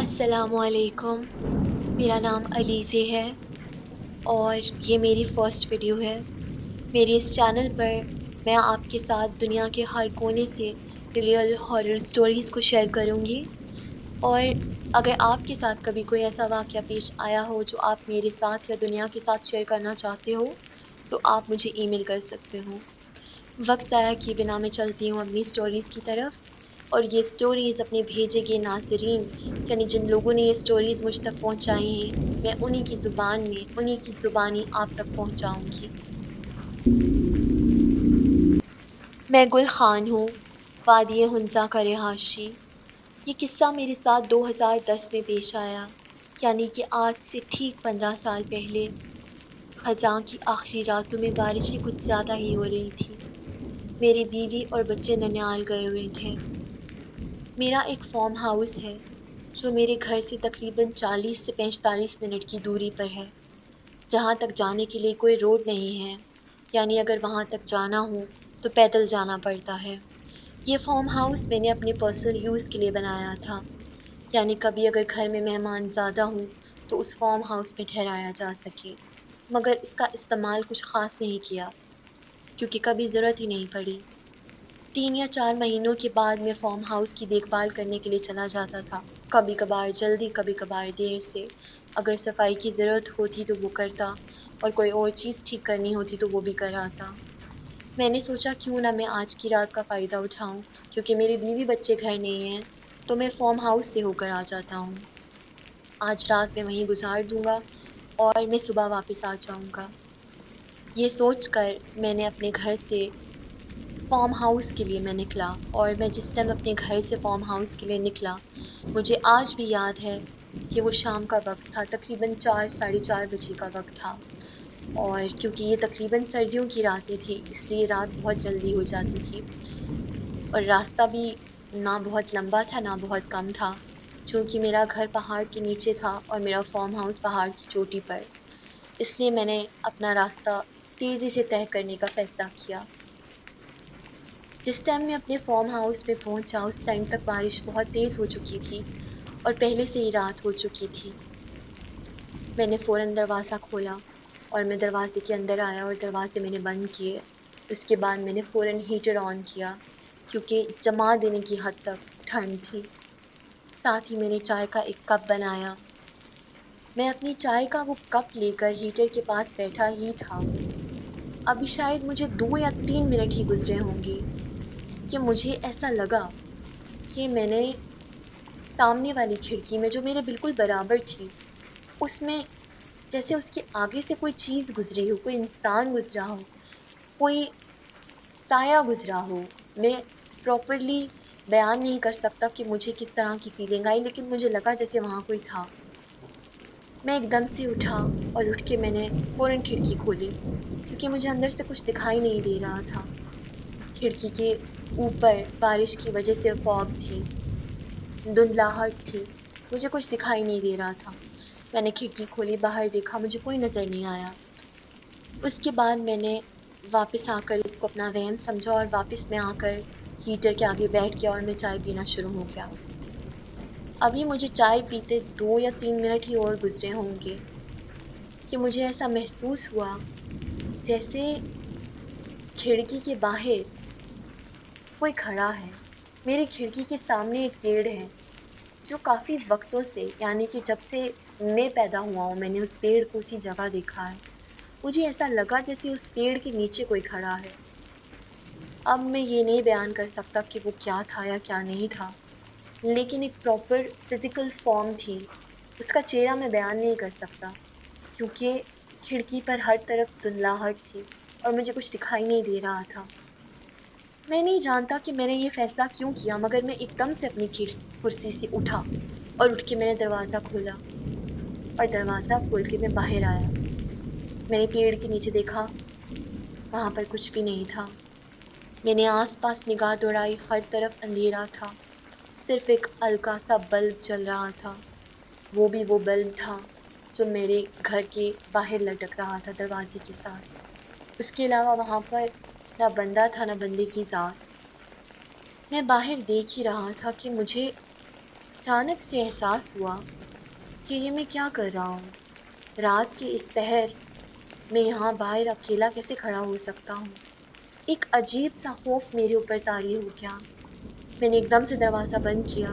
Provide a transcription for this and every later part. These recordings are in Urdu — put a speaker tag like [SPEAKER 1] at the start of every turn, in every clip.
[SPEAKER 1] السلام علیکم، میرا نام علیزہ ہے اور یہ میری فرسٹ ویڈیو ہے۔ میری اس چینل پر میں آپ کے ساتھ دنیا کے ہر کونے سے ریئل ہارر سٹوریز کو شیئر کروں گی، اور اگر آپ کے ساتھ کبھی کوئی ایسا واقعہ پیش آیا ہو جو آپ میرے ساتھ یا دنیا کے ساتھ شیئر کرنا چاہتے ہو تو آپ مجھے ای میل کر سکتے ہو۔ وقت ضائع کیے بنا میں چلتی ہوں اپنی سٹوریز کی طرف، اور یہ سٹوریز اپنے بھیجے گئے ناظرین یعنی جن لوگوں نے یہ سٹوریز مجھ تک پہنچائی ہیں، میں انہی کی زبان میں انہی کی زبانی آپ تک پہنچاؤں گی۔ میں گل خان ہوں، وادی ہنزا کا رہائشی۔ یہ قصہ میرے ساتھ 2010 میں پیش آیا، یعنی کہ آج سے ٹھیک 15 سال پہلے۔ خزاں کی آخری راتوں میں بارشیں کچھ زیادہ ہی ہو رہی تھیں۔ میری بیوی اور بچے ننیال گئے ہوئے تھے۔ میرا ایک فارم ہاؤس ہے جو میرے گھر سے تقریباً 40 سے 45 منٹ کی دوری پر ہے، جہاں تک جانے کے لیے کوئی روڈ نہیں ہے، یعنی اگر وہاں تک جانا ہو تو پیدل جانا پڑتا ہے۔ یہ فارم ہاؤس میں نے اپنے پرسنل یوز کے لیے بنایا تھا، یعنی کبھی اگر گھر میں مہمان زیادہ ہوں تو اس فارم ہاؤس میں ٹھہرایا جا سکے، مگر اس کا استعمال کچھ خاص نہیں کیا کیونکہ کبھی ضرورت ہی نہیں پڑی۔ 3 یا 4 مہینوں کے بعد میں فارم ہاؤس کی دیکھ بھال کرنے کے لیے چلا جاتا تھا، کبھی کبھار جلدی کبھی کبھار دیر سے۔ اگر صفائی کی ضرورت ہوتی تو وہ کرتا، اور کوئی اور چیز ٹھیک کرنی ہوتی تو وہ بھی کراتا۔ میں نے سوچا کیوں نہ میں آج کی رات کا فائدہ اٹھاؤں، کیونکہ میری بیوی بچے گھر نہیں ہیں تو میں فارم ہاؤس سے ہو کر آ جاتا ہوں۔ آج رات میں وہیں گزار دوں گا اور میں صبح واپس آ جاؤں گا۔ یہ سوچ کر میں نے اپنے گھر سے فارم ہاؤس کے لیے میں نکلا، اور میں جس ٹائم اپنے گھر سے فارم ہاؤس کے لیے نکلا مجھے آج بھی یاد ہے کہ وہ شام کا وقت تھا، تقریباً 4 ساڑھے 4 بجے کا وقت تھا، اور کیونکہ یہ تقریباً سردیوں کی راتیں تھیں اس لیے رات بہت جلدی ہو جاتی تھی، اور راستہ بھی نہ بہت لمبا تھا نہ بہت کم تھا، چونکہ میرا گھر پہاڑ کے نیچے تھا اور میرا فارم ہاؤس پہاڑ کی چوٹی پر، اس لیے میں نے اپنا راستہ تیزی سے طے کرنے کا فیصلہ کیا۔ جس ٹائم میں اپنے فارم ہاؤس میں پہنچا اس ٹائم تک بارش بہت تیز ہو چکی تھی اور پہلے سے ہی رات ہو چکی تھی۔ میں نے فوراً دروازہ کھولا اور میں دروازے کے اندر آیا اور دروازے میں نے بند کیے۔ اس کے بعد میں نے فوراً ہیٹر آن کیا کیونکہ جما دینے کی حد تک ٹھنڈ تھی۔ ساتھ ہی میں نے چائے کا ایک کپ بنایا۔ میں اپنی چائے کا وہ کپ لے کر ہیٹر کے پاس بیٹھا ہی تھا، ابھی شاید مجھے 2 یا 3 منٹ ہی گزرے ہوں گے کہ مجھے ایسا لگا کہ میں نے سامنے والی کھڑکی میں جو میرے بالکل برابر تھی، اس میں جیسے اس کے آگے سے کوئی چیز گزری ہو، کوئی انسان گزرا ہو، کوئی سایہ گزرا ہو۔ میں پراپرلی بیان نہیں کر سکتا کہ مجھے کس طرح کی فیلنگ آئی، لیکن مجھے لگا جیسے وہاں کوئی تھا۔ میں ایک دم سے اٹھا اور اٹھ کے میں نے فوراً کھڑکی کھولی کیونکہ مجھے اندر سے کچھ دکھائی نہیں دے رہا تھا۔ کھڑکی کے اوپر بارش کی وجہ سے فوگ تھی، دھندلاہٹ تھی، مجھے کچھ دکھائی نہیں دے رہا تھا۔ میں نے کھڑکی کھولی، باہر دیکھا، مجھے کوئی نظر نہیں آیا۔ اس کے بعد میں نے واپس آ کر اس کو اپنا وہم سمجھا اور واپس میں آ کر ہیٹر کے آگے بیٹھ گیا اور میں چائے پینا شروع ہو گیا۔ ابھی مجھے چائے پیتے 2 یا 3 منٹ ہی اور گزرے ہوں گے کہ مجھے ایسا محسوس ہوا جیسے کھڑکی کے باہر کوئی کھڑا ہے۔ میری کھڑکی کے سامنے ایک پیڑ ہے جو کافی وقتوں سے، یعنی کہ جب سے میں پیدا ہوا ہوں میں نے اس پیڑ کو اسی جگہ دیکھا ہے۔ مجھے ایسا لگا جیسے اس پیڑ کے نیچے کوئی کھڑا ہے۔ اب میں یہ نہیں بیان کر سکتا کہ وہ کیا تھا یا کیا نہیں تھا، لیکن ایک پراپر فزیکل فارم تھی۔ اس کا چہرہ میں بیان نہیں کر سکتا کیونکہ کھڑکی پر ہر طرف دھندلاہٹ تھی اور مجھے کچھ دکھائی نہیں دے رہا تھا۔ میں نہیں جانتا کہ میں نے یہ فیصلہ کیوں کیا، مگر میں ایک دم سے اپنی کرسی سے اٹھا اور اٹھ کے میں نے دروازہ کھولا، اور دروازہ کھول کے میں باہر آیا۔ میں نے پیڑ کے نیچے دیکھا، وہاں پر کچھ بھی نہیں تھا۔ میں نے آس پاس نگاہ دوڑائی، ہر طرف اندھیرا تھا، صرف ایک ہلکا سا بلب جل رہا تھا، وہ بھی وہ بلب تھا جو میرے گھر کے باہر لٹک رہا تھا دروازے کے ساتھ۔ اس کے علاوہ وہاں پر نہ بندہ تھا نہ بندے کی ذات۔ میں باہر دیکھ ہی رہا تھا کہ مجھے اچانک سے احساس ہوا کہ یہ میں کیا کر رہا ہوں۔ رات کے اس پہر میں یہاں باہر اکیلا کیسے کھڑا ہو سکتا ہوں؟ ایک عجیب سا خوف میرے اوپر طاری ہو گیا۔ میں نے ایک دم سے دروازہ بند کیا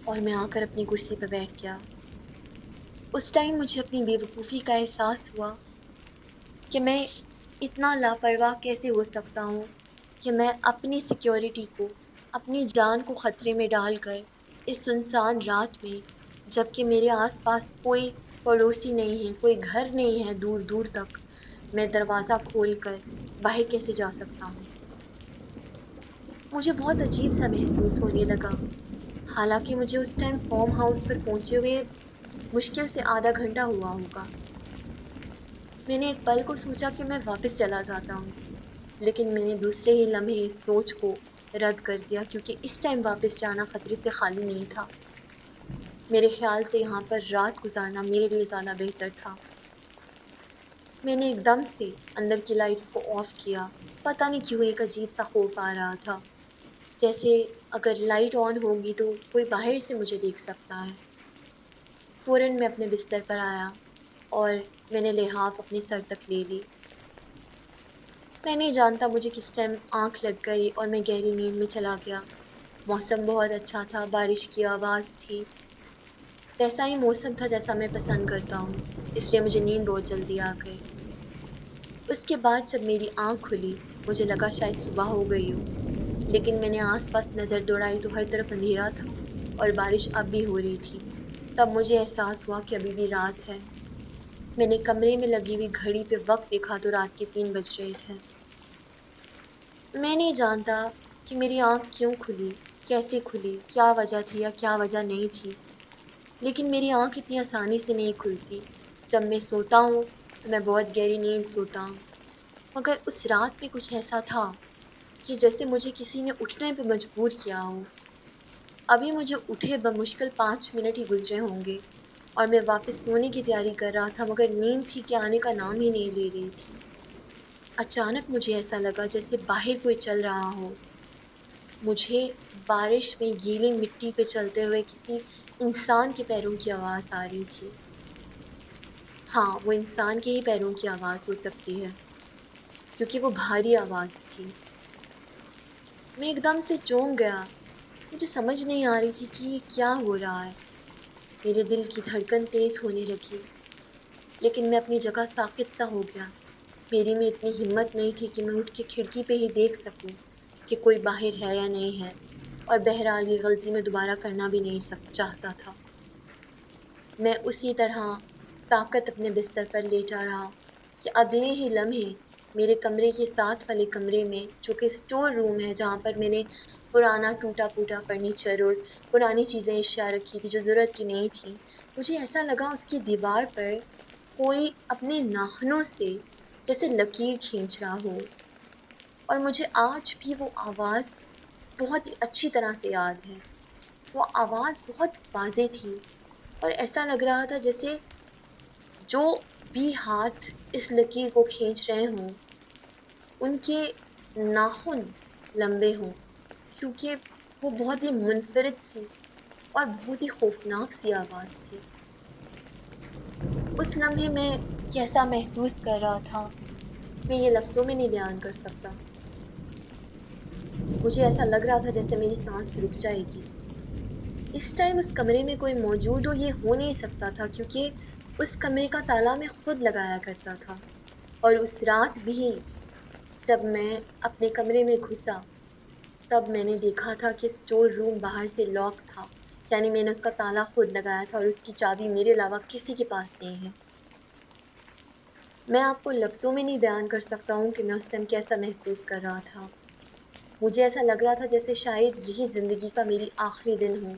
[SPEAKER 1] اور میں آ کر اپنی کرسی پہ بیٹھ گیا۔ اس ٹائم مجھے اپنی بے وقوفی کا احساس ہوا کہ میں اتنا لاپرواہ کیسے ہو سکتا ہوں کہ میں اپنی سیکیورٹی کو، اپنی جان کو خطرے میں ڈال کر اس سنسان رات میں، جب کہ میرے آس پاس کوئی پڑوسی نہیں ہے، کوئی گھر نہیں ہے دور دور تک، میں دروازہ کھول کر باہر کیسے جا سکتا ہوں؟ مجھے بہت عجیب سا محسوس ہونے لگا، حالانکہ مجھے اس ٹائم فارم ہاؤس پر پہنچے ہوئے مشکل سے آدھا گھنٹہ ہوا ہوگا۔ میں نے ایک پل کو سوچا کہ میں واپس چلا جاتا ہوں، لیکن میں نے دوسرے ہی لمحے اس سوچ کو رد کر دیا، کیونکہ اس ٹائم واپس جانا خطرے سے خالی نہیں تھا۔ میرے خیال سے یہاں پر رات گزارنا میرے لیے زیادہ بہتر تھا۔ میں نے ایک دم سے اندر کی لائٹس کو آف کیا۔ پتہ نہیں کیوں ایک عجیب سا خوف آ رہا تھا، جیسے اگر لائٹ آن ہوگی تو کوئی باہر سے مجھے دیکھ سکتا ہے۔ فوراً میں اپنے بستر پر آیا اور میں نے لحاف اپنے سر تک لے لی۔ میں نہیں جانتا مجھے کس ٹائم آنکھ لگ گئی اور میں گہری نیند میں چلا گیا۔ موسم بہت اچھا تھا، بارش کی آواز تھی، ویسا ہی موسم تھا جیسا میں پسند کرتا ہوں، اس لیے مجھے نیند بہت جلدی آ گئی۔ اس کے بعد جب میری آنکھ کھلی، مجھے لگا شاید صبح ہو گئی ہو، لیکن میں نے آس پاس نظر دوڑائی تو ہر طرف اندھیرا تھا اور بارش اب بھی ہو رہی تھی۔ تب مجھے احساس ہوا کہ ابھی بھی رات ہے۔ میں نے کمرے میں لگی ہوئی گھڑی پہ وقت دیکھا تو رات کے 3 بج رہے تھے۔ میں نہیں جانتا کہ میری آنکھ کیوں کھلی، کیسے کھلی، کیا وجہ تھی یا کیا وجہ نہیں تھی، لیکن میری آنکھ اتنی آسانی سے نہیں کھلتی۔ جب میں سوتا ہوں تو میں بہت گہری نیند سوتا ہوں، مگر اس رات میں کچھ ایسا تھا کہ جیسے مجھے کسی نے اٹھنے پہ مجبور کیا ہو۔ ابھی مجھے اٹھے بمشکل 5 منٹ ہی گزرے ہوں گے اور میں واپس سونے کی تیاری کر رہا تھا، مگر نیند تھی کہ آنے کا نام ہی نہیں لے رہی تھی۔ اچانک مجھے ایسا لگا جیسے باہر کوئی چل رہا ہو۔ مجھے بارش میں گیلی مٹی پہ چلتے ہوئے کسی انسان کے پیروں کی آواز آ رہی تھی۔ ہاں، وہ انسان کے ہی پیروں کی آواز ہو سکتی ہے، کیونکہ وہ بھاری آواز تھی۔ میں ایک دم سے چونک گیا۔ مجھے سمجھ نہیں آ رہی تھی کہ یہ کیا ہو رہا ہے۔ میرے دل کی دھڑکن تیز ہونے لگی، لیکن میں اپنی جگہ ساکت سا ہو گیا۔ میری میں اتنی ہمت نہیں تھی کہ میں اٹھ کے کھڑکی پہ ہی دیکھ سکوں کہ کوئی باہر ہے یا نہیں ہے، اور بہرحال یہ غلطی میں دوبارہ کرنا بھی نہیں چاہتا تھا۔ میں اسی طرح ساکت اپنے بستر پر لیٹا رہا کہ اگلے ہی لمحے میرے کمرے کے ساتھ والے کمرے میں، جو کہ اسٹور روم ہے جہاں پر میں نے پرانا ٹوٹا پھوٹا فرنیچر اور پرانی چیزیں اشیاء رکھی تھی جو ضرورت کی نہیں تھی، مجھے ایسا لگا اس کی دیوار پر کوئی اپنے ناخنوں سے جیسے لکیر کھینچ رہا ہو، اور مجھے آج بھی وہ آواز بہت ہی اچھی طرح سے یاد ہے۔ وہ آواز بہت واضح تھی اور ایسا لگ رہا تھا جیسے جو بھی ہاتھ اس لکیر کو کھینچ رہے ہوں ان کے ناخن لمبے ہوں، کیونکہ وہ بہت ہی منفرد سی اور بہت ہی خوفناک سی آواز تھی۔ اس لمحے میں کیسا محسوس کر رہا تھا میں یہ لفظوں میں نہیں بیان کر سکتا۔ مجھے ایسا لگ رہا تھا جیسے میری سانس رک جائے گی۔ اس ٹائم اس کمرے میں کوئی موجود ہو یہ ہو نہیں سکتا تھا، کیونکہ اس کمرے کا تالا میں خود لگایا کرتا تھا، اور اس رات بھی جب میں اپنے کمرے میں گھسا تب میں نے دیکھا تھا کہ اسٹور روم باہر سے لاک تھا، یعنی میں نے اس کا تالا خود لگایا تھا اور اس کی چابی میرے علاوہ کسی کے پاس نہیں ہے۔ میں آپ کو لفظوں میں نہیں بیان کر سکتا ہوں کہ میں اس ٹائم کیسا محسوس کر رہا تھا۔ مجھے ایسا لگ رہا تھا جیسے شاید یہی زندگی کا میری آخری دن ہو۔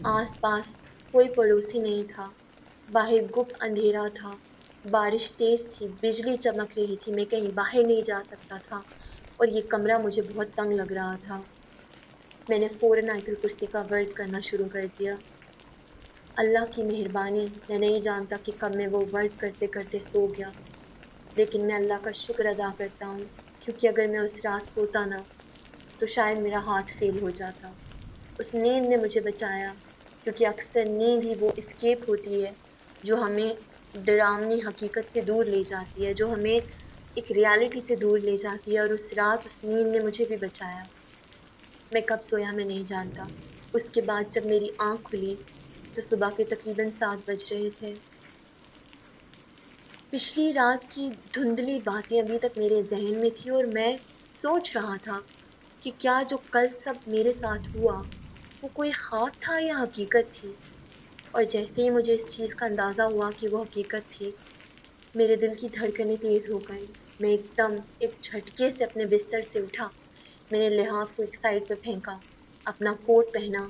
[SPEAKER 1] آس پاس کوئی پڑوسی نہیں تھا، باہر گپ اندھیرا تھا، بارش تیز تھی، بجلی چمک رہی تھی، میں کہیں باہر نہیں جا سکتا تھا اور یہ کمرہ مجھے بہت تنگ لگ رہا تھا۔ میں نے فوراً آیت الکرسی کا ورد کرنا شروع کر دیا۔ اللہ کی مہربانی، میں نہیں جانتا کہ کب میں وہ ورد کرتے کرتے سو گیا، لیکن میں اللہ کا شکر ادا کرتا ہوں، کیونکہ اگر میں اس رات سوتا نہ تو شاید میرا ہارٹ فیل ہو جاتا۔ اس نیند نے مجھے بچایا، کیونکہ اکثر نیند ہی وہ اسکیپ ہوتی ہے جو ہمیں ڈراؤنی حقیقت سے دور لے جاتی ہے، جو ہمیں ایک ریالٹی سے دور لے جاتی ہے، اور اس رات اس نیند نے مجھے بھی بچایا۔ میں کب سویا میں نہیں جانتا۔ اس کے بعد جب میری آنکھ کھلی تو صبح کے تقریباً 7 بج رہے تھے۔ پچھلی رات کی دھندلی باتیں ابھی تک میرے ذہن میں تھی، اور میں سوچ رہا تھا کہ کیا جو کل سب میرے ساتھ ہوا وہ کوئی خواب تھا یا حقیقت تھی۔ اور جیسے ہی مجھے اس چیز کا اندازہ ہوا کہ وہ حقیقت تھی، میرے دل کی دھڑکنیں تیز ہو گئیں۔ میں ایک دم ایک جھٹکے سے اپنے بستر سے اٹھا، میں نے لحاف کو ایک سائڈ پہ پھینکا، اپنا کوٹ پہنا،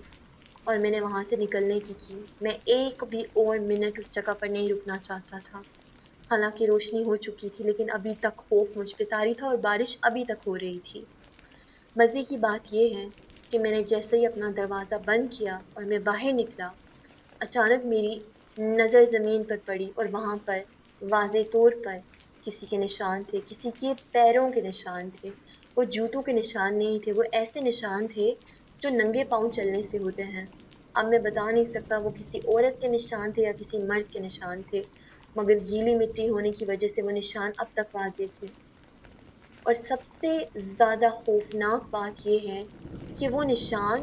[SPEAKER 1] اور میں نے وہاں سے نکلنے کی۔ میں ایک بھی اور منٹ اس جگہ پر نہیں رکنا چاہتا تھا۔ حالانکہ روشنی ہو چکی تھی، لیکن ابھی تک خوف مجھ پہ طاری تھا، اور بارش ابھی تک ہو رہی تھی۔ مزے کی بات یہ ہے کہ میں نے جیسے ہی اپنا دروازہ بند کیا اور میں باہر نکلا، اچانک میری نظر زمین پر پڑی، اور وہاں پر واضح طور پر کسی کے نشان تھے، کسی کے پیروں کے نشان تھے۔ وہ جوتوں کے نشان نہیں تھے، وہ ایسے نشان تھے جو ننگے پاؤں چلنے سے ہوتے ہیں۔ اب میں بتا نہیں سکتا وہ کسی عورت کے نشان تھے یا کسی مرد کے نشان تھے، مگر گیلی مٹی ہونے کی وجہ سے وہ نشان اب تک واضح تھے۔ اور سب سے زیادہ خوفناک بات یہ ہے کہ وہ نشان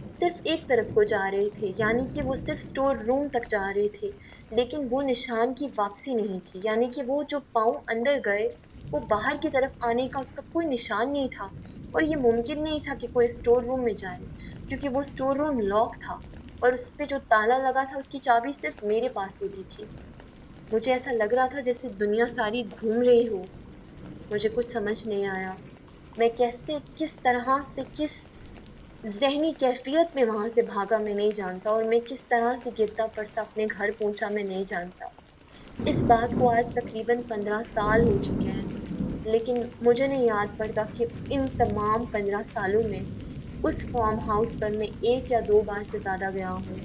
[SPEAKER 1] صرف ایک طرف کو جا رہے تھے، یعنی کہ وہ صرف اسٹور روم تک جا رہے تھے، لیکن وہ نشان کی واپسی نہیں تھی، یعنی کہ وہ جو پاؤں اندر گئے وہ باہر کی طرف آنے کا اس کا کوئی نشان نہیں تھا۔ اور یہ ممکن نہیں تھا کہ کوئی اسٹور روم میں جائے، کیونکہ وہ اسٹور روم لاک تھا، اور اس پہ جو تالا لگا تھا اس کی چابی صرف میرے پاس ہوتی تھی۔ مجھے ایسا لگ رہا تھا جیسے دنیا ساری گھوم رہی ہو۔ مجھے کچھ سمجھ نہیں آیا، میں کیسے، کس طرح سے، کس ذہنی کیفیت میں وہاں سے بھاگا میں نہیں جانتا، اور میں کس طرح سے گرتا پڑتا اپنے گھر پہنچا میں نہیں جانتا۔ اس بات کو آج تقریباً 15 سال ہو چکے ہیں، لیکن مجھے نہیں یاد پڑتا کہ ان تمام 15 سالوں میں اس فارم ہاؤس پر میں 1 یا 2 بار سے زیادہ گیا ہوں۔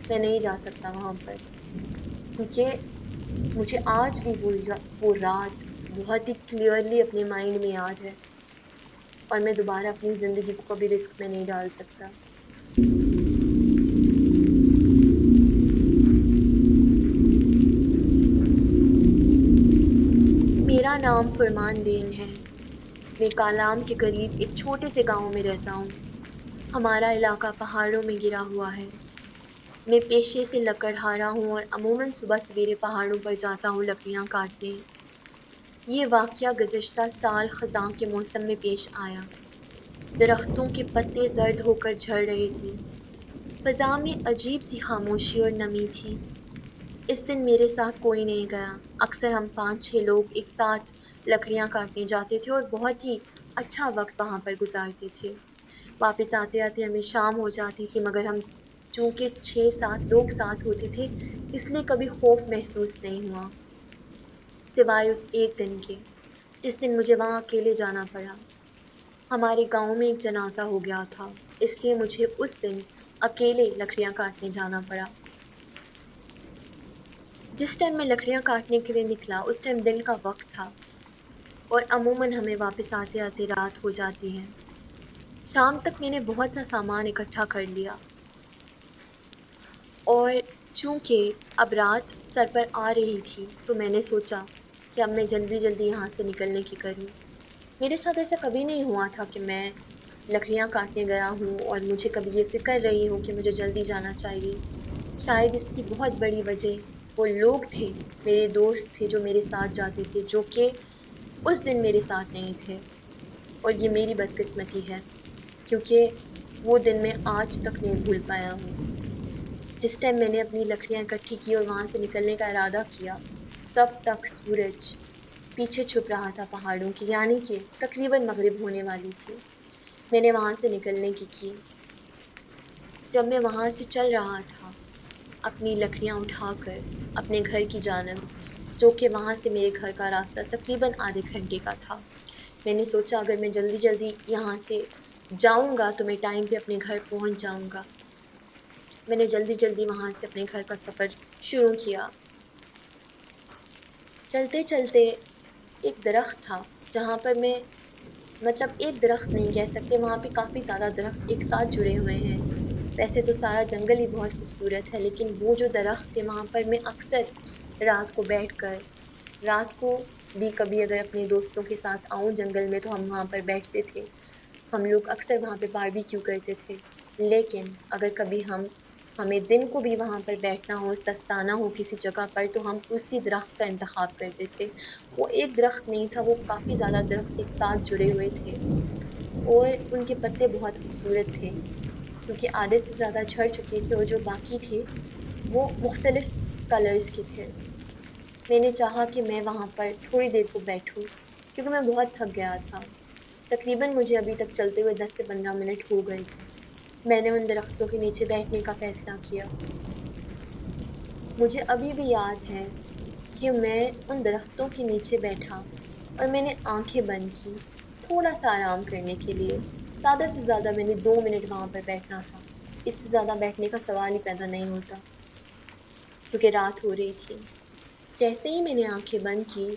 [SPEAKER 1] میں نہیں جا سکتا وہاں پر، کیونکہ مجھے آج بھی وہ رات بہت ہی کلیئرلی اپنے مائنڈ میں یاد ہے، اور میں دوبارہ اپنی زندگی کو کبھی رسک میں نہیں ڈال سکتا۔ میرا نام فرمان دین ہے۔ میں کالام کے قریب ایک چھوٹے سے گاؤں میں رہتا ہوں۔ ہمارا علاقہ پہاڑوں میں گرا ہوا ہے۔ میں پیشے سے لکڑہارا ہوں، اور عموماً صبح سویرے پہاڑوں پر جاتا ہوں لکڑیاں کاٹنے۔ یہ واقعہ گزشتہ سال خزاں کے موسم میں پیش آیا۔ درختوں کے پتے زرد ہو کر جھڑ رہے تھے۔ فضا میں عجیب سی خاموشی اور نمی تھی۔ اس دن میرے ساتھ کوئی نہیں گیا۔ اکثر ہم 5-6 لوگ ایک ساتھ لکڑیاں کاٹنے جاتے تھے، اور بہت ہی اچھا وقت وہاں پر گزارتے تھے۔ واپس آتے آتے ہمیں شام ہو جاتی تھی، مگر ہم چونکہ 6-7 لوگ ساتھ ہوتے تھے، اس لیے کبھی خوف محسوس نہیں ہوا، سوائے اس ایک دن کے جس دن مجھے وہاں اکیلے جانا پڑا۔ ہمارے گاؤں میں ایک جنازہ ہو گیا تھا، اس لیے مجھے اس دن اکیلے لکڑیاں کاٹنے جانا پڑا۔ جس ٹائم میں لکڑیاں کاٹنے کے لیے نکلا اس ٹائم دن کا وقت تھا، اور عموماً ہمیں واپس آتے آتے رات ہو جاتی ہے۔ شام تک میں نے بہت سا سامان اکٹھا کر لیا، اور چونکہ اب رات سر پر آ رہی تھی تو میں نے سوچا کہ اب میں جلدی جلدی یہاں سے نکلنے کی کروں۔ میرے ساتھ ایسا کبھی نہیں ہوا تھا کہ میں لکڑیاں کاٹنے گیا ہوں اور مجھے کبھی یہ فکر رہی ہو کہ مجھے جلدی جانا چاہیے۔ شاید اس کی بہت بڑی وجہ وہ لوگ تھے، میرے دوست تھے جو میرے ساتھ جاتے تھے، جو کہ اس دن میرے ساتھ نہیں تھے، اور یہ میری بدقسمتی ہے، کیونکہ وہ دن میں آج تک نہیں بھول پایا ہوں۔ جس ٹائم میں نے اپنی لکڑیاں اکٹھی کی اور وہاں سے نکلنے کا ارادہ کیا، تب تک سورج پیچھے چھپ رہا تھا پہاڑوں کی، یعنی کہ تقریباً مغرب ہونے والی تھی۔ میں نے وہاں سے نکلنے کی۔ جب میں وہاں سے چل رہا تھا اپنی لکڑیاں اٹھا کر اپنے گھر کی جانب، جو کہ وہاں سے میرے گھر کا راستہ تقریباً آدھے گھنٹے کا تھا، میں نے سوچا اگر میں جلدی جلدی یہاں سے جاؤں گا تو میں ٹائم پہ اپنے گھر پہنچ جاؤں گا۔ میں نے جلدی جلدی وہاں سے اپنے گھر کا سفر شروع کیا۔ چلتے چلتے ایک درخت تھا جہاں پر میں مطلب ایک درخت نہیں کہہ سکتے، وہاں پہ کافی زیادہ درخت ایک ساتھ جڑے ہوئے ہیں۔ ویسے تو سارا جنگل ہی بہت خوبصورت ہے، لیکن وہ جو درخت تھے وہاں پر میں اکثر رات کو بیٹھ کر، رات کو بھی کبھی اگر اپنے دوستوں کے ساتھ آؤں جنگل میں تو ہم وہاں پر بیٹھتے تھے، ہم لوگ اکثر وہاں پہ باربیکیو کرتے تھے۔ لیکن اگر کبھی ہمیں دن کو بھی وہاں پر بیٹھنا ہو، سستانا ہو کسی جگہ پر، تو ہم اسی درخت کا انتخاب کرتے تھے۔ وہ ایک درخت نہیں تھا، وہ کافی زیادہ درخت ایک ساتھ جڑے ہوئے تھے اور ان کے پتے بہت خوبصورت تھے کیونکہ آدھے سے زیادہ جھڑ چکے تھے اور جو باقی تھے وہ مختلف کلرز کے تھے۔ میں نے چاہا کہ میں وہاں پر تھوڑی دیر کو بیٹھوں کیونکہ میں بہت تھک گیا تھا۔ تقریباً مجھے ابھی تک چلتے ہوئے 10 سے 15 منٹ ہو گئے تھے۔ میں نے ان درختوں کے نیچے بیٹھنے کا فیصلہ کیا۔ مجھے ابھی بھی یاد ہے کہ میں ان درختوں کے نیچے بیٹھا اور میں نے آنکھیں بند کی تھوڑا سا آرام کرنے کے لیے۔ زیادہ سے زیادہ میں نے 2 منٹ وہاں پر بیٹھنا تھا، اس سے زیادہ بیٹھنے کا سوال ہی پیدا نہیں ہوتا کیونکہ رات ہو رہی تھی۔ جیسے ہی میں نے آنکھیں بند کی،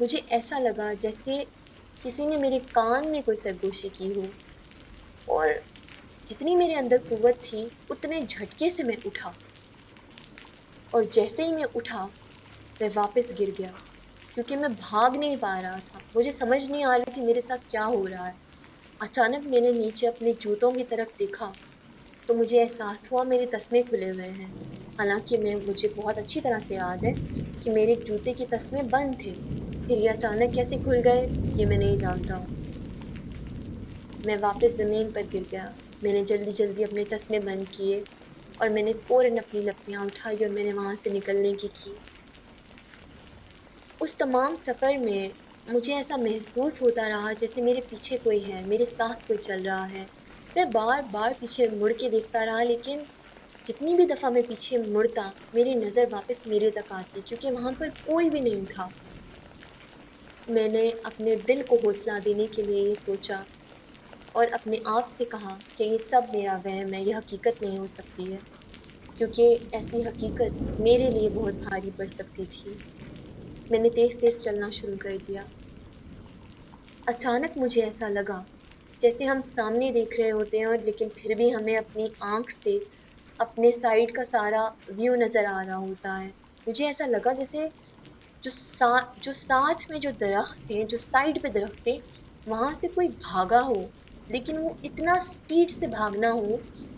[SPEAKER 1] مجھے ایسا لگا جیسے کسی نے میرے کان میں کوئی سرگوشی کی ہو، اور جتنی میرے اندر قوت تھی اتنے جھٹکے سے میں اٹھا، اور جیسے ہی میں اٹھا میں واپس گر گیا کیونکہ میں بھاگ نہیں پا رہا تھا۔ مجھے سمجھ نہیں آ رہی تھی میرے ساتھ کیا ہو رہا ہے۔ اچانک میں نے نیچے اپنے جوتوں کی طرف دیکھا تو مجھے احساس ہوا میرے تسمے کھلے ہوئے ہیں، حالانکہ مجھے بہت اچھی طرح سے یاد ہے کہ میرے جوتے کے تسمے بند تھے۔ پھر یہ اچانک کیسے کھل گئے یہ میں نہیں جانتا ہوں۔ میں واپس زمین پر گر گیا۔ میں نے جلدی جلدی اپنے تسمے بند کیے اور میں نے فوراً اپنی لپیاں اٹھائی اور میں نے وہاں سے نکلنے کی۔ اس تمام سفر میں مجھے ایسا محسوس ہوتا رہا جیسے میرے پیچھے کوئی ہے، میرے ساتھ کوئی چل رہا ہے۔ میں بار بار پیچھے مڑ کے دیکھتا رہا، لیکن جتنی بھی دفعہ میں پیچھے مڑتا میری نظر واپس میرے تک آتی کیونکہ وہاں پر کوئی بھی نہیں تھا۔ میں نے اپنے دل کو حوصلہ دینے کے لیے یہ سوچا اور اپنے آپ سے کہا کہ یہ سب میرا وہم ہے، یہ حقیقت نہیں ہو سکتی ہے، کیونکہ ایسی حقیقت میرے لیے بہت بھاری پڑ سکتی تھی۔ میں نے تیز تیز چلنا شروع کر دیا۔ اچانک مجھے ایسا لگا جیسے ہم سامنے دیکھ رہے ہوتے ہیں اور لیکن پھر بھی ہمیں اپنی آنکھ سے اپنے سائیڈ کا سارا ویو نظر آ رہا ہوتا ہے۔ مجھے ایسا لگا جیسے جو ساتھ میں جو درخت تھے، جو سائیڈ پہ درخت تھے، وہاں سے کوئی بھاگا ہو، لیکن وہ اتنا سپیڈ سے بھاگنا ہو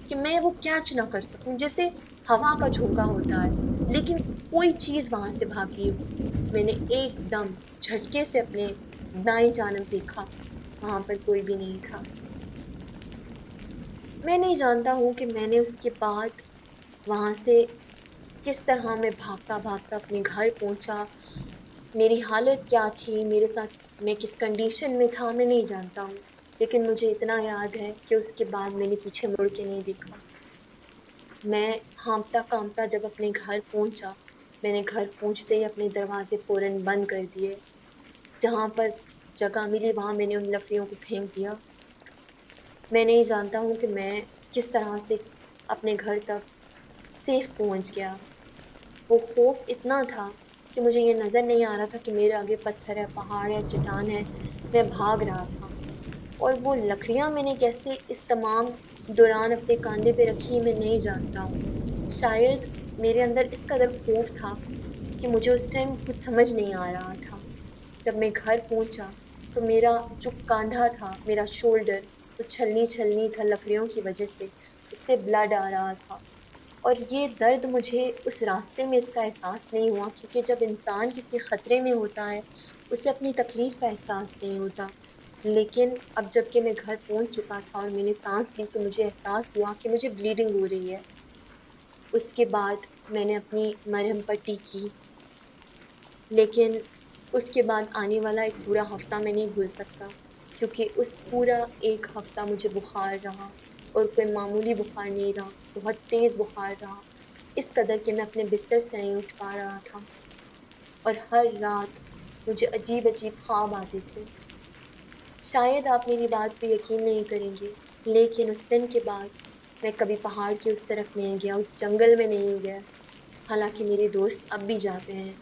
[SPEAKER 1] کہ میں وہ کیچ نہ کر سکوں، جیسے ہوا کا جھونکا ہوتا ہے لیکن کوئی چیز وہاں سے بھاگی ہو۔ میں نے ایک دم جھٹکے سے اپنے دائیں جانب دیکھا، وہاں پر کوئی بھی نہیں تھا۔ میں نہیں جانتا ہوں کہ میں نے اس کے بعد وہاں سے کس طرح میں بھاگتا بھاگتا اپنے گھر پہنچا، میری حالت کیا تھی، میرے ساتھ میں کس کنڈیشن میں تھا، میں نہیں جانتا ہوں، لیکن مجھے اتنا یاد ہے کہ اس کے بعد میں نے پیچھے مڑ کے نہیں دیکھا۔ میں ہانپتا کانپتا جب اپنے گھر پہنچا، میں نے گھر پہنچتے ہی اپنے دروازے فوراً بند کر دیے۔ جہاں پر جگہ ملی وہاں میں نے ان لکڑیوں کو پھینک دیا۔ میں نہیں جانتا ہوں کہ میں کس طرح سے اپنے گھر تک سیف پہنچ گیا۔ وہ خوف اتنا تھا کہ مجھے یہ نظر نہیں آ رہا تھا کہ میرے آگے پتھر ہے، پہاڑ ہے، چٹان ہے، میں بھاگ رہا تھا۔ اور وہ لکڑیاں میں نے کیسے اس تمام دوران اپنے کاندھے پہ رکھی میں نہیں جانتا ہوں۔ شاید میرے اندر اس قدر خوف تھا کہ مجھے اس ٹائم کچھ سمجھ نہیں آ رہا تھا۔ جب میں گھر پہنچا تو میرا جو کاندھا تھا، میرا شولڈر، وہ چھلنی چھلنی تھا لکڑیوں کی وجہ سے، اس سے بلڈ آ رہا تھا۔ اور یہ درد مجھے اس راستے میں اس کا احساس نہیں ہوا کیونکہ جب انسان کسی خطرے میں ہوتا ہے اسے اپنی تکلیف کا احساس نہیں ہوتا۔ لیکن اب جب کہ میں گھر پہنچ چکا تھا اور میں نے سانس لی تو مجھے احساس ہوا کہ مجھے بلیڈنگ ہو رہی ہے۔ اس کے بعد میں نے اپنی مرہم پٹی کی، لیکن اس کے بعد آنے والا ایک پورا ہفتہ میں نہیں بھول سکتا کیونکہ اس پورا ایک ہفتہ مجھے بخار رہا، اور کوئی معمولی بخار نہیں رہا، بہت تیز بخار رہا، اس قدر کہ میں اپنے بستر سے نہیں اٹھ پا رہا تھا، اور ہر رات مجھے عجیب عجیب خواب آتے تھے۔ شاید آپ میری بات پہ یقین نہیں کریں گے، لیکن اس دن کے بعد میں کبھی پہاڑ کی اس طرف نہیں گیا، اس جنگل میں نہیں گیا، حالانکہ میرے دوست اب بھی جاتے ہیں،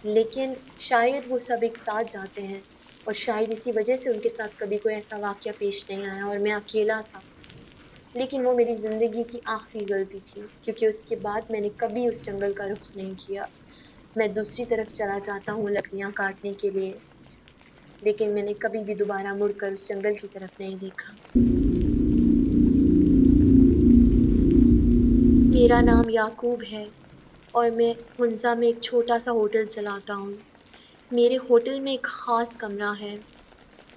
[SPEAKER 1] لیکن شاید وہ سب ایک ساتھ جاتے ہیں اور شاید اسی وجہ سے ان کے ساتھ کبھی کوئی ایسا واقعہ پیش نہیں آیا اور میں اکیلا تھا۔ لیکن وہ میری زندگی کی آخری غلطی تھی، کیونکہ اس کے بعد میں نے کبھی اس جنگل کا رخ نہیں کیا۔ میں دوسری طرف چلا جاتا ہوں لکڑیاں کاٹنے کے لیے، لیکن میں نے کبھی بھی دوبارہ مڑ کر اس جنگل کی طرف نہیں دیکھا۔ میرا نام یعقوب ہے اور میں ہنزا میں ایک چھوٹا سا ہوٹل چلاتا ہوں۔ میرے ہوٹل میں ایک خاص کمرہ ہے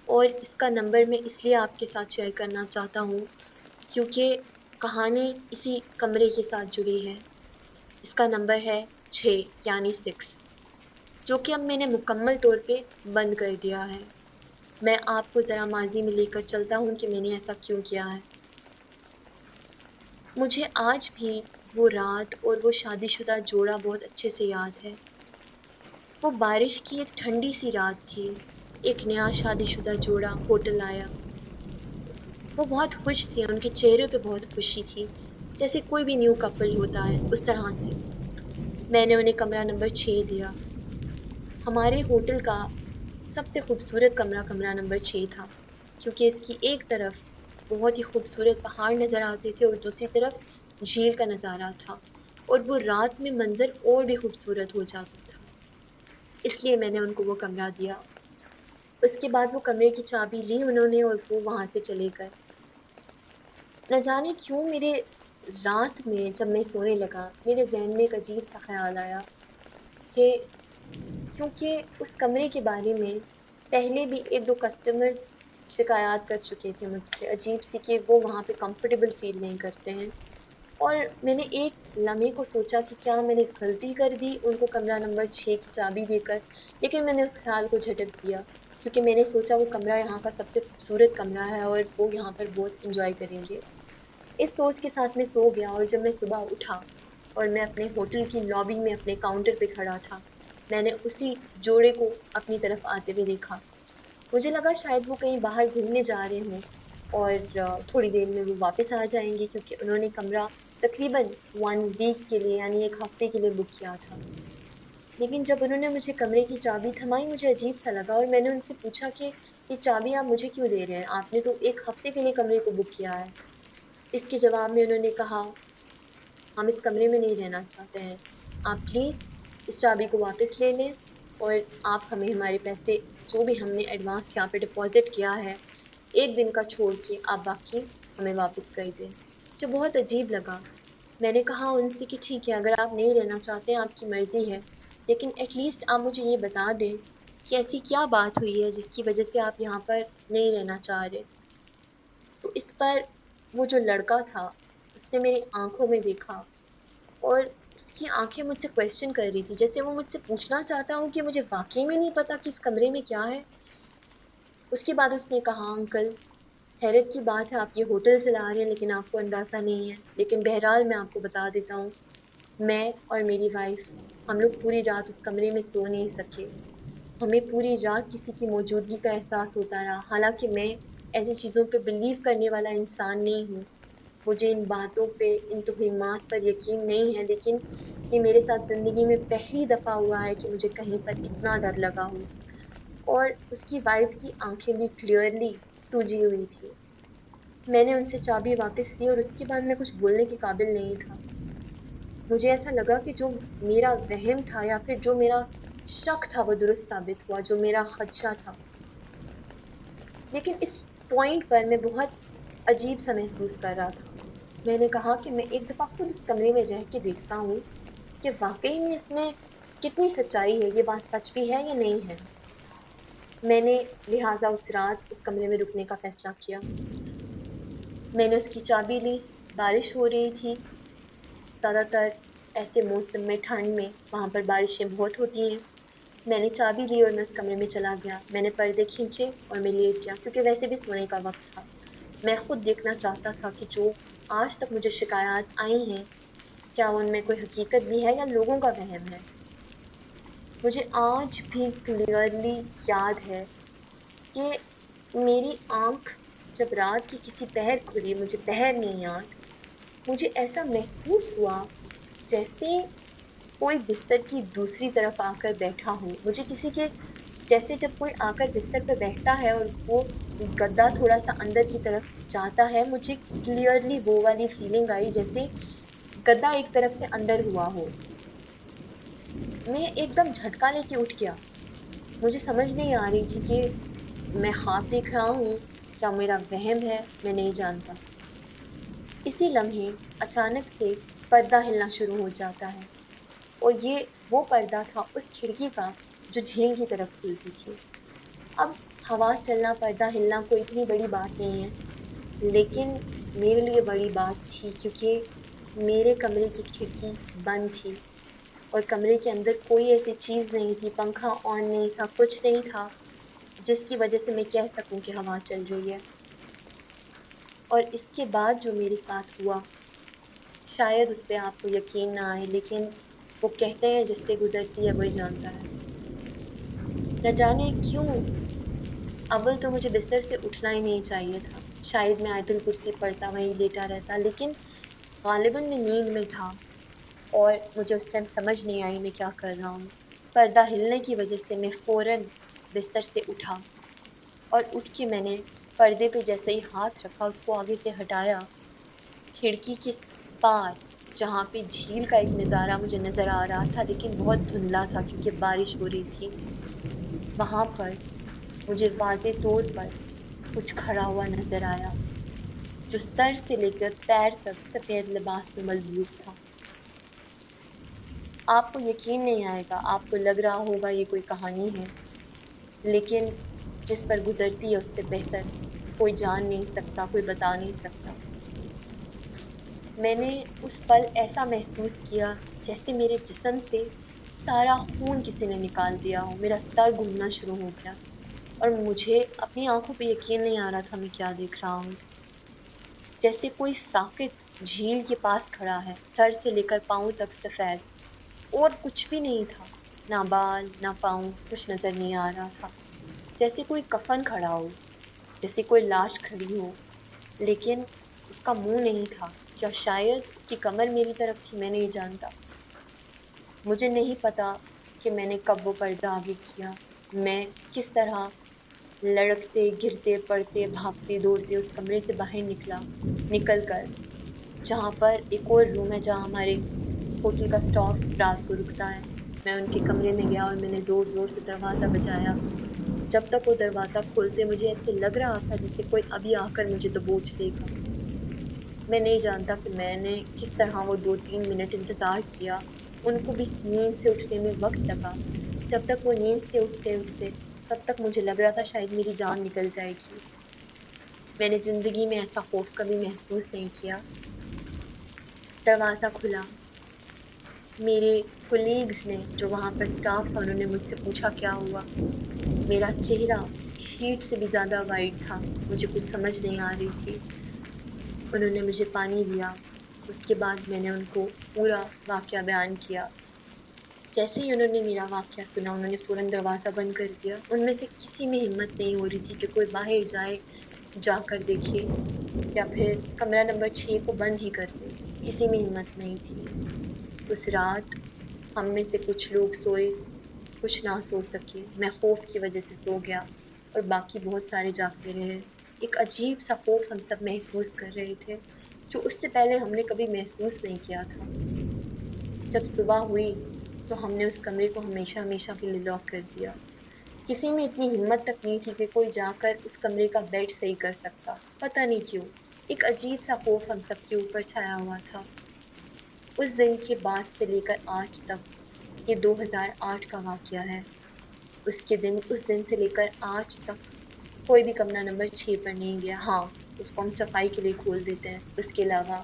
[SPEAKER 1] اور اس کا نمبر میں اس لیے آپ کے ساتھ شیئر کرنا چاہتا ہوں کیونکہ کہانی اسی کمرے کے ساتھ جڑی ہے۔ اس کا نمبر ہے 6 یعنی 6، جو کہ اب میں نے مکمل طور پہ بند کر دیا ہے۔ میں آپ کو ذرا ماضی میں لے کر چلتا ہوں کہ میں نے ایسا کیوں کیا ہے۔ مجھے آج بھی وہ رات اور وہ شادی شدہ جوڑا بہت اچھے سے یاد ہے۔ وہ بارش کی ایک ٹھنڈی سی رات تھی۔ ایک نیا شادی شدہ جوڑا ہوٹل آیا۔ وہ بہت خوش تھے، ان کے چہرے پہ بہت خوشی تھی، جیسے کوئی بھی نیو کپل ہوتا ہے اس طرح سے۔ میں نے انہیں کمرہ نمبر 6 دیا۔ ہمارے ہوٹل کا سب سے خوبصورت کمرہ نمبر 6 تھا، کیونکہ اس کی ایک طرف بہت ہی خوبصورت پہاڑ نظر آتے تھے اور دوسری طرف جھیل کا نظارہ تھا، اور وہ رات میں منظر اور بھی خوبصورت ہو جاتا تھا۔ اس لیے میں نے ان کو وہ کمرہ دیا۔ اس کے بعد وہ کمرے کی چابی لی انہوں نے اور وہ وہاں سے چلے گئے۔ نہ جانے کیوں میرے رات میں جب میں سونے لگا میرے ذہن میں ایک عجیب سا خیال آیا کہ کیونکہ اس کمرے کے بارے میں پہلے بھی ایک دو کسٹمرز شکایات کر چکے تھے مجھ سے، عجیب سی کہ وہ وہاں پہ کمفرٹیبل فیل نہیں کرتے ہیں، اور میں نے ایک لمحے کو سوچا کہ کیا میں نے غلطی کر دی ان کو کمرہ نمبر 6 کی چابی دے کر، لیکن میں نے اس خیال کو جھٹک دیا کیونکہ میں نے سوچا وہ کمرہ یہاں کا سب سے خوبصورت کمرہ ہے اور وہ یہاں پر بہت انجوائے کریں گے۔ اس سوچ کے ساتھ میں سو گیا، اور جب میں صبح اٹھا اور میں اپنے ہوٹل کی لابی میں اپنے کاؤنٹر پہ کھڑا تھا، میں نے اسی جوڑے کو اپنی طرف آتے ہوئے دیکھا۔ مجھے لگا شاید وہ کہیں باہر گھومنے جا رہے ہوں اور تھوڑی دیر میں وہ واپس آ جائیں گے، کیونکہ انہوں نے کمرہ تقریباً 1 ویک کے لیے یعنی ایک ہفتے کے لیے بک کیا تھا۔ لیکن جب انہوں نے مجھے کمرے کی چابی تھمائی مجھے عجیب سا لگا، اور میں نے ان سے پوچھا کہ یہ چابی آپ مجھے کیوں دے رہے ہیں، آپ نے تو ایک ہفتے کے لیے کمرے کو بک کیا ہے۔ اس کے جواب میں انہوں نے کہا ہم اس کمرے میں نہیں رہنا چاہتے ہیں، آپ پلیز اس چابی کو واپس لے لیں اور آپ ہمیں ہمارے پیسے جو بھی ہم نے ایڈوانس یہاں پہ ڈپازٹ کیا ہے ایک دن کا چھوڑ کے آپ باقی ہمیں واپس کر دیں۔ مجھے بہت عجیب لگا۔ میں نے کہا ان سے کہ ٹھیک ہے، اگر آپ نہیں رہنا چاہتے ہیں آپ کی مرضی ہے، لیکن ایٹ لیسٹ آپ مجھے یہ بتا دیں کہ ایسی کیا بات ہوئی ہے جس کی وجہ سے آپ یہاں پر نہیں رہنا چاہ رہے۔ تو اس پر وہ جو لڑکا تھا اس نے میری آنکھوں میں دیکھا اور اس کی آنکھیں مجھ سے کویسچن کر رہی تھی، جیسے وہ مجھ سے پوچھنا چاہتا ہوں کہ مجھے واقعی میں نہیں پتا کہ اس کمرے میں کیا ہے۔ اس کے بعد اس نے کہا انکل حیرت کی بات ہے آپ یہ ہوٹل چلا رہے ہیں لیکن آپ کو اندازہ نہیں ہے، لیکن بہرحال میں آپ کو بتا دیتا ہوں، میں اور میری وائف ہم لوگ پوری رات اس کمرے میں سو نہیں سکے۔ ہمیں پوری رات کسی کی موجودگی کا احساس ہوتا رہا، حالانکہ میں ایسی چیزوں پہ بلیو کرنے والا انسان نہیں ہوں، مجھے ان باتوں پہ ان توہمات پر یقین نہیں ہے، لیکن یہ میرے ساتھ زندگی میں پہلی دفعہ ہوا ہے کہ مجھے کہیں پر اتنا ڈر لگا ہو۔ اور اس کی وائف کی آنکھیں بھی کلیئرلی سوجی ہوئی تھی۔ میں نے ان سے چابی واپس لی اور اس کے بعد میں کچھ بولنے کے قابل نہیں تھا۔ مجھے ایسا لگا کہ جو میرا وہم تھا یا پھر جو میرا شک تھا وہ درست ثابت ہوا، جو میرا خدشہ تھا۔ لیکن اس پوائنٹ پر میں بہت عجیب سا محسوس کر رہا تھا۔ میں نے کہا کہ میں ایک دفعہ خود اس کمرے میں رہ کے دیکھتا ہوں کہ واقعی میں اس میں کتنی سچائی ہے، یہ بات سچ بھی ہے یا نہیں ہے۔ میں نے لہٰذا اس رات اس کمرے میں رکنے کا فیصلہ کیا۔ میں نے اس کی چابی لی، بارش ہو رہی تھی، زیادہ تر ایسے موسم میں ٹھنڈ میں وہاں پر بارشیں بہت ہوتی ہیں۔ میں نے چابی لی اور میں اس کمرے میں چلا گیا، میں نے پردے کھینچے اور میں لیٹ گیا کیونکہ ویسے بھی سونے کا وقت تھا۔ میں خود دیکھنا چاہتا تھا کہ جو آج تک مجھے شکایات آئی ہیں کیا ان میں کوئی حقیقت بھی ہے یا لوگوں کا وہم ہے۔ مجھے آج بھی کلیئرلی یاد ہے کہ میری آنکھ جب رات کی کسی پہر کھلی، مجھے پہر نہیں یاد، مجھے ایسا محسوس ہوا جیسے کوئی بستر کی دوسری طرف آ کر بیٹھا ہو، مجھے کسی کے جیسے جب کوئی آ کر بستر پہ بیٹھتا ہے اور وہ گدا تھوڑا سا اندر کی طرف جاتا ہے، مجھے کلیئرلی وہ والی فیلنگ آئی جیسے گدا ایک طرف سے اندر ہوا ہو۔ میں ایک دم جھٹکا لے کے اٹھ گیا۔ مجھے سمجھ نہیں آ رہی تھی کہ میں خواب دیکھ رہا ہوں یا میرا وہم ہے، میں نہیں جانتا۔ اسی لمحے اچانک سے پردہ ہلنا شروع ہو جاتا ہے، اور یہ وہ پردہ تھا اس کھڑکی کا جو جھیل کی طرف کھلتی تھی۔ اب ہوا چلنا، پردہ ہلنا کوئی اتنی بڑی بات نہیں ہے، لیکن میرے لیے بڑی بات تھی کیونکہ میرے کمرے کی کھڑکی بند تھی اور کمرے کے اندر کوئی ایسی چیز نہیں تھی، پنکھا آن نہیں تھا، کچھ نہیں تھا جس کی وجہ سے میں کہہ سکوں کہ ہوا چل رہی ہے۔ اور اس کے بعد جو میرے ساتھ ہوا، شاید اس پہ آپ کو یقین نہ آئے، لیکن وہ کہتے ہیں جس پہ گزرتی ہے وہی جانتا ہے۔ نہ جانے کیوں اول تو مجھے بستر سے اٹھنا ہی نہیں چاہیے تھا، شاید میں آیت الکرسی پڑھتا وہیں لیٹا رہتا، لیکن غالباً میں نیند میں تھا اور مجھے اس ٹائم سمجھ نہیں آئی میں کیا کر رہا ہوں۔ پردہ ہلنے کی وجہ سے میں فوراً بستر سے اٹھا، اور اٹھ کے میں نے پردے پہ جیسے ہی ہاتھ رکھا، اس کو آگے سے ہٹایا، کھڑکی کے پار جہاں پہ جھیل کا ایک نظارہ مجھے نظر آ رہا تھا لیکن بہت دھندلا تھا کیونکہ بارش ہو رہی تھی، وہاں پر مجھے واضح طور پر کچھ کھڑا ہوا نظر آیا جو سر سے لے کر پیر تک سفید لباس میں ملبوس تھا۔ آپ کو یقین نہیں آئے گا، آپ کو لگ رہا ہوگا یہ کوئی کہانی ہے، لیکن جس پر گزرتی ہے اس سے بہتر کوئی جان نہیں سکتا، کوئی بتا نہیں سکتا۔ میں نے اس پل ایسا محسوس کیا جیسے میرے جسم سے سارا خون کسی نے نکال دیا ہو، میرا سر گھومنا شروع ہو گیا اور مجھے اپنی آنکھوں پہ یقین نہیں آ رہا تھا میں کیا دیکھ رہا ہوں۔ جیسے کوئی ساکت جھیل کے پاس کھڑا ہے، سر سے لے کر پاؤں تک سفید، اور کچھ بھی نہیں تھا، نہ بال نہ پاؤں، کچھ نظر نہیں آ رہا تھا۔ جیسے کوئی کفن کھڑا ہو، جیسے کوئی لاش کھڑی ہو، لیکن اس کا منہ نہیں تھا، یا شاید اس کی کمر میری طرف تھی، میں نہیں جانتا۔ مجھے نہیں پتا کہ میں نے کب وہ پردہ آگے کیا، میں کس طرح لڑکتے گرتے پڑتے بھاگتے دوڑتے اس کمرے سے باہر نکل کر جہاں پر ایک اور روم ہے جہاں ہمارے ہوٹل کا سٹاف رات کو رکتا ہے، میں ان کے کمرے میں گیا اور میں نے زور زور سے دروازہ بجایا۔ جب تک وہ دروازہ کھولتے مجھے ایسے لگ رہا تھا جیسے کوئی ابھی آ کر مجھے دبوچ لے گا۔ میں نہیں جانتا کہ میں نے کس طرح وہ 2-3 منٹ انتظار کیا، ان کو بھی نیند سے اٹھنے میں وقت لگا۔ جب تک وہ نیند سے اٹھتے تب تک مجھے لگ رہا تھا شاید میری جان نکل جائے گی۔ میں نے زندگی میں ایسا خوف کبھی محسوس نہیں کیا۔ دروازہ کھلا، میرے کولیگز نے جو وہاں پر سٹاف تھا انہوں نے مجھ سے پوچھا کیا ہوا۔ میرا چہرہ شیٹ سے بھی زیادہ وائٹ تھا، مجھے کچھ سمجھ نہیں آ رہی تھی۔ انہوں نے مجھے پانی دیا، اس کے بعد میں نے ان کو پورا واقعہ بیان کیا۔ جیسے ہی انہوں نے میرا واقعہ سنا انہوں نے فوراً دروازہ بند کر دیا۔ ان میں سے کسی میں ہمت نہیں ہو رہی تھی کہ کوئی باہر جا کر دیکھے یا پھر کمرہ نمبر 6 کو بند ہی کر دے، کسی میں ہمت نہیں تھی۔ اس رات ہم میں سے کچھ لوگ سوئے، کچھ نہ سو سکے، میں خوف کی وجہ سے سو گیا اور باقی بہت سارے جاگتے رہے۔ ایک عجیب سا خوف ہم سب محسوس کر رہے تھے جو اس سے پہلے ہم نے کبھی محسوس نہیں کیا تھا۔ جب صبح ہوئی تو ہم نے اس کمرے کو ہمیشہ ہمیشہ کے لیے لاک کر دیا۔ کسی میں اتنی ہمت تک نہیں تھی کہ کوئی جا کر اس کمرے کا بیڈ صحیح کر سکتا، پتہ نہیں کیوں ایک عجیب سا خوف ہم سب کے اوپر چھایا ہوا تھا۔ اس دن کے بعد سے لے کر آج تک، یہ 2008 کا واقعہ ہے، اس دن سے لے کر آج تک کوئی بھی کمرہ نمبر 6 پر نہیں گیا۔ ہاں، اس کو ہم صفائی کے لیے کھول دیتے ہیں، اس کے علاوہ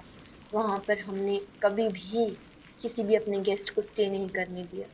[SPEAKER 1] وہاں پر ہم نے کبھی بھی کسی بھی اپنے گیسٹ کو سٹے نہیں کرنے دیا۔